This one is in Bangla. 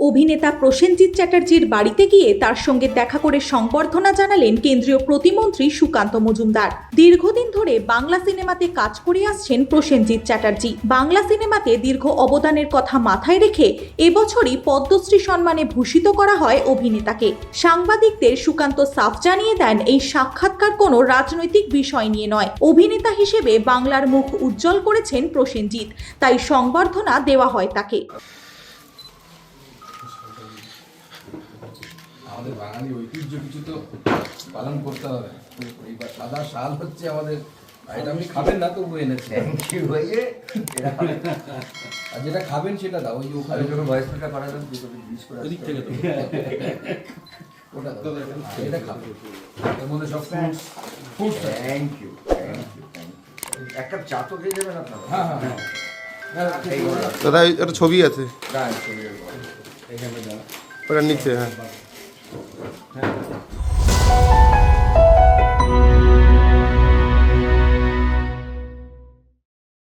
অভিনেতা প্রসেনজিৎ চ্যাটার্জির বাড়িতে গিয়ে তার সঙ্গে দেখা করে সংবর্ধনা জানালেন কেন্দ্রীয় প্রতিমন্ত্রী সুকান্ত মজুমদার। দীর্ঘদিন ধরে বাংলা সিনেমাতে কাজ করে আসছেন প্রসেনজিৎ চ্যাটার্জি। বাংলা সিনেমাতে দীর্ঘ অবদানের কথা মাথায় রেখে এবছরই পদ্মশ্রী সম্মানে ভূষিত করা হয় অভিনেতাকে। সাংবাদিকদের সুকান্ত সাফ জানিয়ে দেন, এই সাক্ষাৎকার কোনো রাজনৈতিক বিষয় নিয়ে নয়। অভিনেতা হিসেবে বাংলার মুখ উজ্জ্বল করেছেন প্রসেনজিৎ, তাই সংবর্ধনা দেওয়া হয় তাকে। আমাদের বাঙালি ঐতিহ্য কিছু তো পালন করতে হবে। এইবার সাদা শাল হচ্ছে আমাদের, এটা আপনি খাবেন না তবু এনেছে। আর যেটা খাবেন সেটা দাও, ওই যে ওখানে যখন ভয়েস মেলটা করা যাবে ওদিক থেকে তো ওটা দাও, এটা খাবেন। এর মধ্যে সব ফুড। থ্যাংক ইউ, এক কাপ চা তো খেয়ে যাবেন আপনারা? হ্যাঁ হ্যাঁ হ্যাঁ, দাদা একটা ছবি আছে এখানে দাও। ওটার নিচে। হ্যাঁ হ্যাঁ